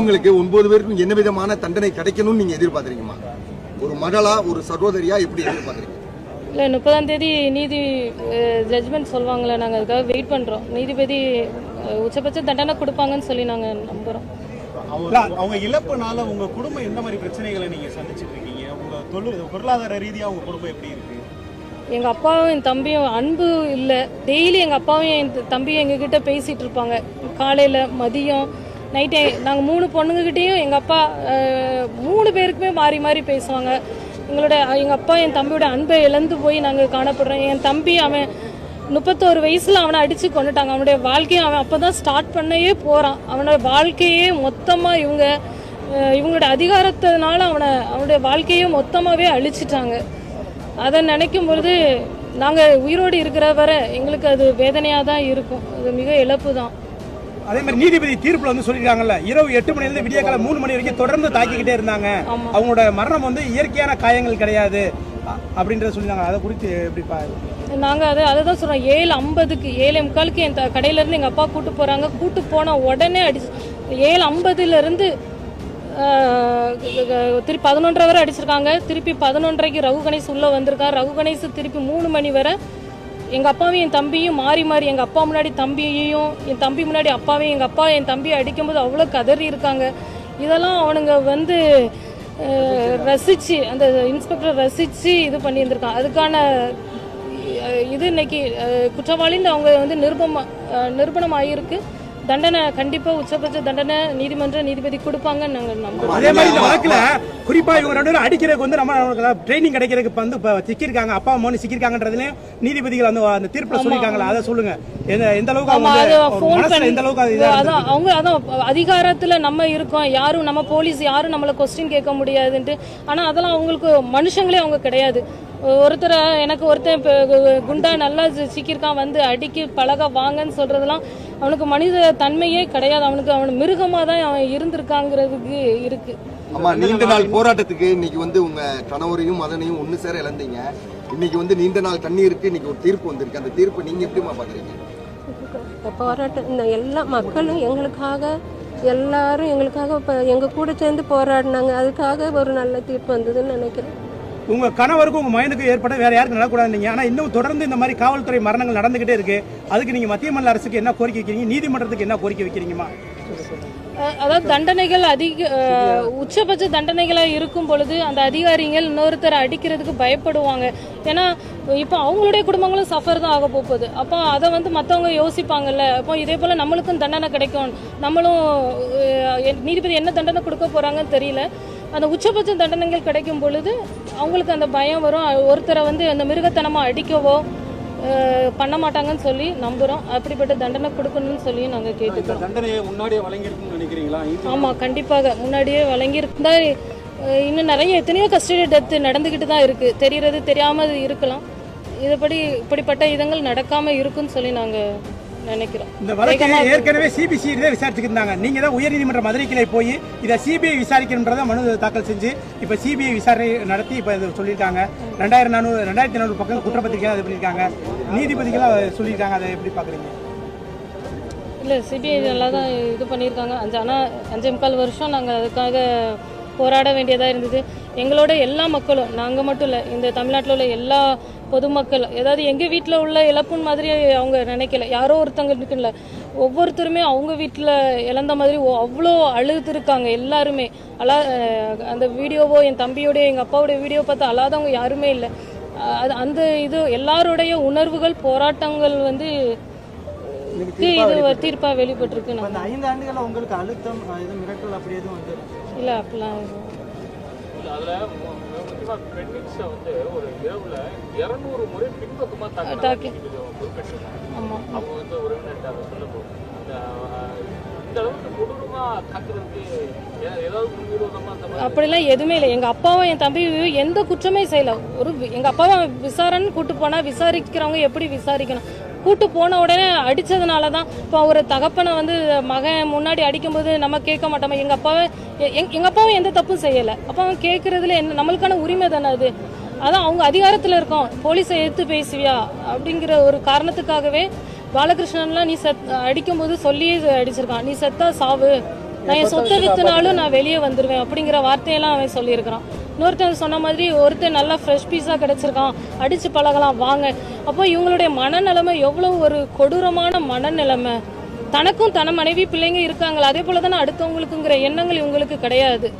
உங்களுக்கு 9 பேருக்கும் என்ன விதமான தண்டனை கிடைக்கணும்னு நீங்க எதிர்பார்க்குறீங்கம்மா? ஒரு மகளா, ஒரு சகோதரியா எப்படி எதிர்பார்க்குறீங்க? இல்லை 30ஆம் தேதி நீதி ஜட்ஜ்மெண்ட் சொல்லுவாங்களே, நாங்கள் அதுக்காக வெயிட் பண்ணுறோம். நீதிபதி உச்சபட்ச தண்டனை கொடுப்பாங்கன்னு சொல்லி நாங்கள் நம்புகிறோம். அவங்க இழப்புனால உங்க குடும்பம் எந்த மாதிரி பிரச்சனைகளை நீங்க சந்திச்சுட்டு இருக்கீங்க? உங்க பொருளாதார ரீதியா உங்க குடும்பம் எப்படி இருக்கு? எங்கள் அப்பாவும் என் தம்பியும் அன்பு இல்லை. டெய்லி எங்கள் அப்பாவும் என் தம்பியும் எங்ககிட்ட பேசிகிட்டு இருப்பாங்க. காலையில், மதியம், நைட்டே. நாங்கள் 3 பொண்ணுங்ககிட்டையும் எங்கள் அப்பா 3 பேருக்குமே மாறி மாறி பேசுவாங்க. எங்கள் அப்பா என் தம்பியோட அன்பை இழந்து போய் நாங்கள் காணப்படுறோம். என் தம்பி அவன் 31 வயசில் அவனை அடித்து கொண்டுட்டாங்க. அவனுடைய வாழ்க்கையை அவன் அப்போ தான் ஸ்டார்ட் பண்ணவே போகிறான். அவனோட வாழ்க்கையே மொத்தமாக இவங்களோட அதிகாரத்தினால அவனுடைய வாழ்க்கையை மொத்தமாகவே அழிச்சிட்டாங்க. அதை நினைக்கும் பொழுது நாங்கள் உயிரோடு இருக்கிற வரை எங்களுக்கு அது வேதனையாக தான் இருக்கும். அது மிக இழப்பு தான். அதே மாதிரி நீதிபதி தீர்ப்புல வந்து சொல்லிருக்காங்கல்ல, இரவு 8 மணிலிருந்து விடிய காலம் 3 மணி வரைக்கும் தொடர்ந்து தாக்கிக்கிட்டே இருந்தாங்க. அவங்களோட மரணம் வந்து இயற்கையான காயங்கள் கிடையாது அப்படின்றத சொல்லிருக்காங்க. அதை குறித்து எப்படி பாருங்க? நாங்கள் அதை தான் சொல்கிறோம். 7:50க்கு 7:45க்கு என் கடையிலேருந்து எங்கள் அப்பா கூட்டு போகிறாங்க. கூட்டு போன உடனே 7:50லேருந்து திருப்பி 11:30 வரை அடிச்சிருக்காங்க. திருப்பி 11:30க்கு ரகு கணேஷ் உள்ளே வந்திருக்கான். ரகு கணேஷ் திருப்பி 3 மணி வரை எங்கள் அப்பாவையும் என் தம்பியும் மாறி மாறி, எங்கள் அப்பா முன்னாடி தம்பியையும், என் தம்பி முன்னாடி அப்பாவையும், எங்கள் அப்பா என் தம்பியை அடிக்கும்போது அவ்வளோ கதறி இருக்காங்க. இதெல்லாம் அவனுங்க வந்து ரசித்து, அந்த இன்ஸ்பெக்டர் ரசித்து இது பண்ணியிருந்திருக்கான். அதுக்கான இது இன்னைக்கு குற்றவாளின்னு அவங்க வந்து நிரூபணம் ஆகியிருக்கு. தண்டனை கண்டிப்பா உச்சபட்ச தண்டனை நீதிமன்ற நீதிபதி கொடுப்பாங்கன்னு நாங்கள் நம்புறோம். அதே மாதிரி இந்த வழக்குல குறிப்பா இவங்க 2 பேரும் அடிக்கிறதுக்கு வந்து நம்ம ட்ரைனிங் கிடைக்கிறதுக்கு வந்து சிக்கிருக்காங்க, அப்பா அம்மா சிக்கிருக்காங்கன்றதுலயும் நீதிபதிகள் அந்த தீர்ப்புல சொல்லிருக்காங்களா? அதை சொல்லுங்க. எந்த அளவுக்கு அவங்க அதிகாரத்துல நம்ம இருக்கோம், யாரும் நம்ம போலீஸ் யாரும் நம்மள கொஸ்டின் கேட்க முடியாதுன்ட்டு. ஆனா அதெல்லாம் அவங்களுக்கு மனுஷங்களே அவங்க கிடையாது. ஒருத்தன் குண்டா நல்லா சிக்கிருக்கான், வந்து அடிக்கி பழக வாங்கன்னு சொல்றதெல்லாம் அவனுக்கு மனித தன்மையே கிடையாது. அவன் மிருகமா தான் அவன் இருந்திருக்காங்கிறதுக்கு இருக்கு. ஆமா, நீண்ட நாள் போராட்டத்துக்கு இன்னைக்கு வந்து உங்க கணவரையும் மதனையும் ஒண்ணு சேர இழந்தீங்க. இன்னைக்கு வந்து நீண்ட நாள் கண்ணீருக்கு இன்னைக்கு ஒரு தீர்ப்பு வந்திருக்கு. அந்த தீர்ப்பு நீங்க எப்படிமா பாக்குறீங்க? போராட்டம் இந்த எல்லா மக்களும் எல்லாரும் எங்களுக்காக எங்க கூட சேர்ந்து போராடினாங்க. அதுக்காக ஒரு நல்ல தீர்ப்பு வந்ததுன்னு நினைக்கிறேன். உங்க கணவருக்கும் உங்க மகனுக்கும் ஏற்பட வேற யாருக்கும் நடக்கூடாது. ஆனா இன்னும் தொடர்ந்து இந்த மாதிரி காவல்துறை மரணங்கள் நடந்துகிட்டே இருக்கு. அதுக்கு நீங்க மத்திய மாநில அரசுக்கு என்ன கோரிக்கை வைக்கிறீங்க? நீதிமன்றத்துக்கு என்ன கோரிக்கை வைக்கிறீங்கம்மா? அதாவது தண்டனைகள் உச்சபட்ச தண்டனைகளா இருக்கும் பொழுது அந்த அதிகாரிகள் இன்னொருத்தரை அடிக்கிறதுக்கு பயப்படுவாங்க. ஏன்னா இப்போ அவங்களுடைய குடும்பங்களும் சஃபர் தான் ஆக போகுது. அப்போ அதை வந்து மற்றவங்க யோசிப்பாங்கல்ல. அப்போ இதே போல நம்மளுக்கும் தண்டனை கிடைக்கும், நம்மளும் நீதிபதி என்ன தண்டனை கொடுக்க போறாங்கன்னு தெரியல. அந்த உச்சபட்ச தண்டனைகள் கிடைக்கும் பொழுது அவங்களுக்கு அந்த பயம் வரும். ஒருத்தரை வந்து அந்த மிருகத்தனமாக அடிக்கவோ பண்ண மாட்டாங்கன்னு சொல்லி நம்புறோம். அப்படிப்பட்ட தண்டனை கொடுக்கணும்னு சொல்லி நாங்கள் கேட்டுக்கிறோம். தண்டனையை முன்னாடியே வழங்கியிருக்குன்னு நினைக்கிறீங்களா? ஆமாம், கண்டிப்பாக முன்னாடியே வழங்கியிருந்தா இன்னும் நிறைய எத்தனையோ கஸ்டடி டெத் நடந்துக்கிட்டு தான் இருக்குது. தெரியறது தெரியாமல் இருக்கலாம். இப்படிப்பட்ட இதங்கள் நடக்காமல் இருக்குன்னு சொல்லி நாங்கள் நினைக்கிறோம். இந்த வழக்கை ஏற்கனவே சிபிசிஐடி தான் விசாரிச்சுட்டு இருந்தாங்க. நீங்க தான் உயர்நீதிமன்ற மதுரை கிளை போய் இதை சிபிஐ விசாரிக்கணும்ன்றத மனு தாக்கல் செஞ்சு இப்ப சிபிஐ விசாரணை நடத்தி இப்ப சொல்லியிருக்காங்க. 2400 பக்கம் குற்றப்பத்திரிக்கை இது பண்ணியிருக்காங்க. நீதிபதிகள் சொல்லியிருக்காங்க. அதை எப்படி பாக்குறீங்க? இல்லை, சிபிஐ நல்லா தான் இது பண்ணியிருக்காங்க. ஆனால் 5.25 வருஷம் நாங்கள் அதுக்காக போராட வேண்டியதாக இருந்தது. எங்களோட எல்லா மக்களும், நாங்கள் மட்டும் இல்லை, இந்த தமிழ்நாட்டில் உள்ள எல்லா பொதுமக்கள், ஏதாவது எங்கள் வீட்டில் உள்ள இழப்புன்னு மாதிரி அவங்க நினைக்கல. யாரோ ஒருத்தங்களுக்கு இல்லை, ஒவ்வொருத்தருமே அவங்க வீட்டில் இழந்த மாதிரி அவ்வளோ அழுதுருக்காங்க எல்லாருமே. அந்த வீடியோவோ என் தம்பியோடைய எங்கள் அப்பாவுடைய வீடியோ பார்த்து அழாதவங்க யாருமே இல்லை. அந்த இது எல்லாருடைய உணர்வுகள், போராட்டங்கள் வந்து இது தீர்ப்பா வெளிப்பட்டிருக்கு. 5 ஆண்டுகள் உங்களுக்கு அழுத்தம் மிரட்டல் அப்படி எதுவும் வந்து இல்லை, அப்படிலாம் அதுல முக்கியமா பெண்ணிக்ஸை வந்து ஒரு இரவுல 200 முறை பின்பக்கமா தாக்கி குறிப்பிட்டிருக்காங்க. அவங்க வந்து உறவினர் அதை சொல்ல போகும். இந்த அளவுக்கு கொடூரமா தாக்குறதுக்கு ஏதாவது முன்விரோதமா அப்படிலாம் எதுவுமே இல்லை. எங்க அப்பாவும் என் தம்பியும் எந்த குற்றமே செய்யல. எங்க அப்பாவை விசாரணைன்னு கூட்டு போனா விசாரிக்கிறவங்க எப்படி விசாரிக்கணும்? கூட்டு போன உடனே அடிச்சதுனால தான். இப்போ ஒரு தகப்பனை வந்து மகன் முன்னாடி அடிக்கும்போது நம்ம கேட்க மாட்டோமா? எங்க அப்பாவும் எந்த தப்பும் செய்யலை. அப்போ அவன் கேட்கறதுல என்ன நம்மளுக்கான உரிமை தானே அது. அதான் அவங்க அதிகாரத்தில் இருக்கோம், போலீஸை எடுத்து பேசுவியா அப்படிங்கிற ஒரு காரணத்துக்காகவே பாலகிருஷ்ணன்லாம் நீ அடிக்கும்போது சொல்லியே அடிச்சிருக்கான், நீ செத்தா சாவு, நான் என் சொத்தை வித்துனாலும் நான் வெளியே வந்துருவேன் அப்படிங்கிற வார்த்தையெல்லாம் அவன் சொல்லியிருக்கிறான். இன்னொருத்தன் சொன்ன மாதிரி ஒருத்தன் நல்லா ஃப்ரெஷ் பீஸா கிடைச்சிருக்கான், அடிச்சு பழகலாம் வாங்க. அப்போ இவங்களுடைய மனநிலைமை எவ்வளவு ஒரு கொடூரமான மனநிலைமை. தனக்கும் தன மனைவி பிள்ளைங்க இருக்காங்களா, அதே போல தானே அடுத்தவங்களுக்குங்கிற எண்ணங்கள் இவங்களுக்கு கிடையாது.